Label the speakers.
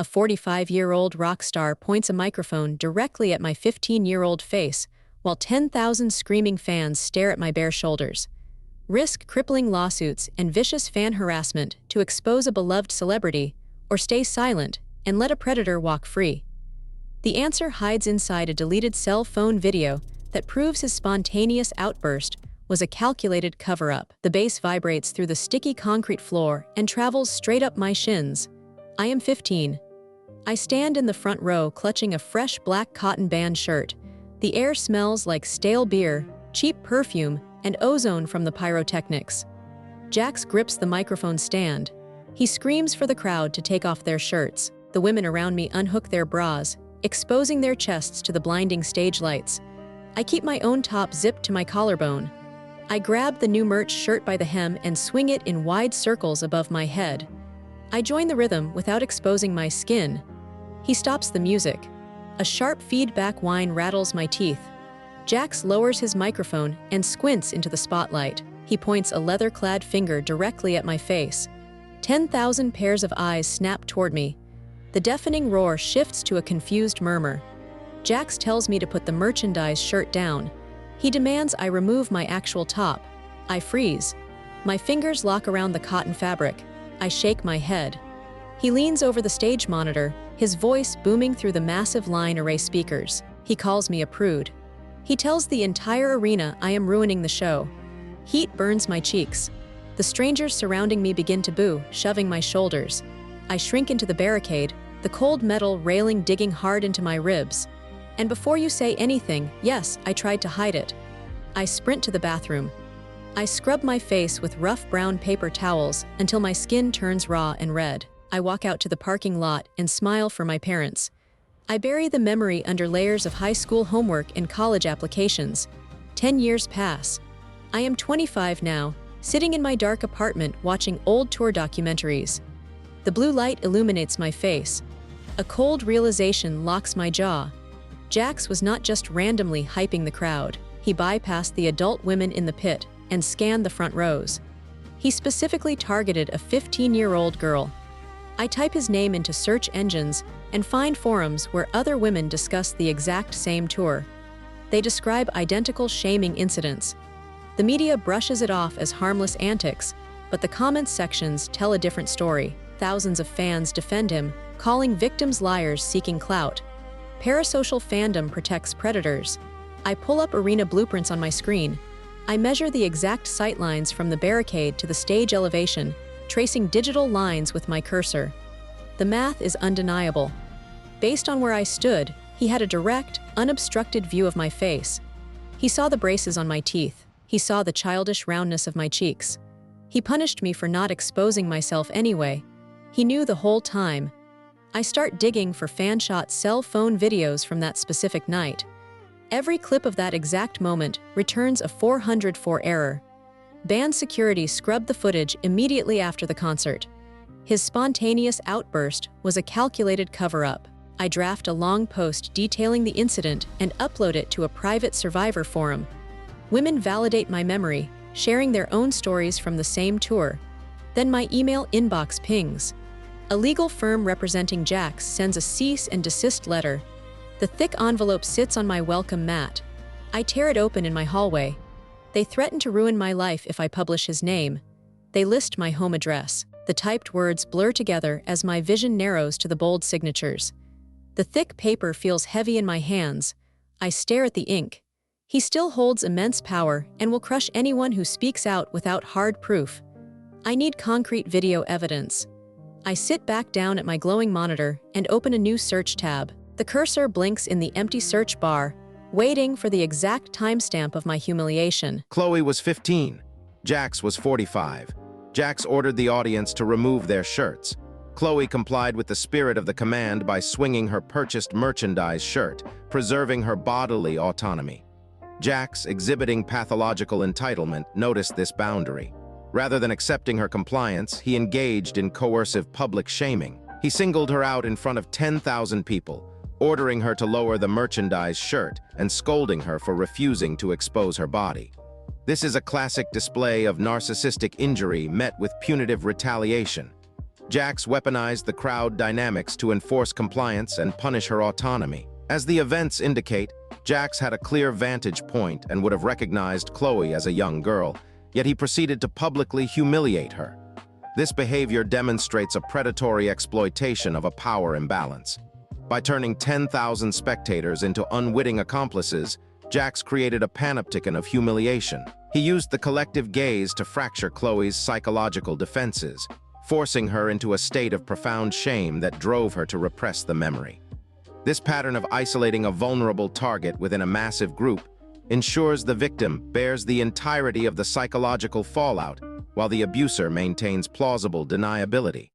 Speaker 1: 45-year-old rock star points a microphone directly at my 15-year-old face, while 10,000 screaming fans stare at my bare shoulders. Risk crippling lawsuits and vicious fan harassment to expose a beloved celebrity, or stay silent and let a predator walk free? The answer hides inside a deleted cell phone video that proves his spontaneous outburst was a calculated cover-up. The bass vibrates through the sticky concrete floor and travels straight up my shins. I am 15. I stand in the front row clutching a fresh black cotton band shirt. The air smells like stale beer, cheap perfume, and ozone from the pyrotechnics. Jax grips the microphone stand. He screams for the crowd to take off their shirts. The women around me unhook their bras, exposing their chests to the blinding stage lights. I keep my own top zipped to my collarbone. I grab the new merch shirt by the hem and swing it in wide circles above my head. I join the rhythm without exposing my skin. He stops the music. A sharp feedback whine rattles my teeth. Jax lowers his microphone and squints into the spotlight. He points a leather-clad finger directly at my face. 10,000 pairs of eyes snap toward me. The deafening roar shifts to a confused murmur. Jax tells me to put the merchandise shirt down. He demands I remove my actual top. I freeze. My fingers lock around the cotton fabric. I shake my head. He leans over the stage monitor, his voice booming through the massive line array speakers. He calls me a prude. He tells the entire arena I am ruining the show. Heat burns my cheeks. The strangers surrounding me begin to boo, shoving my shoulders. I shrink into the barricade, the cold metal railing digging hard into my ribs. And before you say anything, yes, I tried to hide it. I sprint to the bathroom. I scrub my face with rough brown paper towels until my skin turns raw and red. I walk out to the parking lot and smile for my parents. I bury the memory under layers of high school homework and college applications. 10 years pass. I am 25 now, sitting in my dark apartment watching old tour documentaries. The blue light illuminates my face. A cold realization locks my jaw. Jax was not just randomly hyping the crowd. He bypassed the adult women in the pit and scanned the front rows. He specifically targeted a 15-year-old girl. I type his name into search engines and find forums where other women discuss the exact same tour. They describe identical shaming incidents. The media brushes it off as harmless antics, but the comments sections tell a different story. Thousands of fans defend him, calling victims liars seeking clout. Parasocial fandom protects predators. I pull up arena blueprints on my screen. I measure the exact sightlines from the barricade to the stage elevation, tracing digital lines with my cursor. The math is undeniable. Based on where I stood, he had a direct, unobstructed view of my face. He saw the braces on my teeth. He saw the childish roundness of my cheeks. He punished me for not exposing myself anyway. He knew the whole time. I start digging for fan-shot cell phone videos from that specific night. Every clip of that exact moment returns a 404 error. Band security scrubbed the footage immediately after the concert. His spontaneous outburst was a calculated cover-up. I draft a long post detailing the incident and upload it to a private survivor forum. Women validate my memory, sharing their own stories from the same tour. Then my email inbox pings. A legal firm representing Jax sends a cease and desist letter. The thick envelope sits on my welcome mat. I tear it open in my hallway. They threaten to ruin my life if I publish his name. They list my home address. The typed words blur together as my vision narrows to the bold signatures. The thick paper feels heavy in my hands. I stare at the ink. He still holds immense power and will crush anyone who speaks out without hard proof. I need concrete video evidence. I sit back down at my glowing monitor and open a new search tab. The cursor blinks in the empty search bar, waiting for the exact timestamp of my humiliation.
Speaker 2: Chloe was 15. Jax was 45. Jax ordered the audience to remove their shirts. Chloe complied with the spirit of the command by swinging her purchased merchandise shirt, preserving her bodily autonomy. Jax, exhibiting pathological entitlement, noticed this boundary. Rather than accepting her compliance, he engaged in coercive public shaming. He singled her out in front of 10,000 people, ordering her to lower the merchandise shirt and scolding her for refusing to expose her body. This is a classic display of narcissistic injury met with punitive retaliation. Jax weaponized the crowd dynamics to enforce compliance and punish her autonomy. As the events indicate, Jax had a clear vantage point and would have recognized Chloe as a young girl, yet he proceeded to publicly humiliate her. This behavior demonstrates a predatory exploitation of a power imbalance. By turning 10,000 spectators into unwitting accomplices, Jax created a panopticon of humiliation. He used the collective gaze to fracture Chloe's psychological defenses, forcing her into a state of profound shame that drove her to repress the memory. This pattern of isolating a vulnerable target within a massive group ensures the victim bears the entirety of the psychological fallout, while the abuser maintains plausible deniability.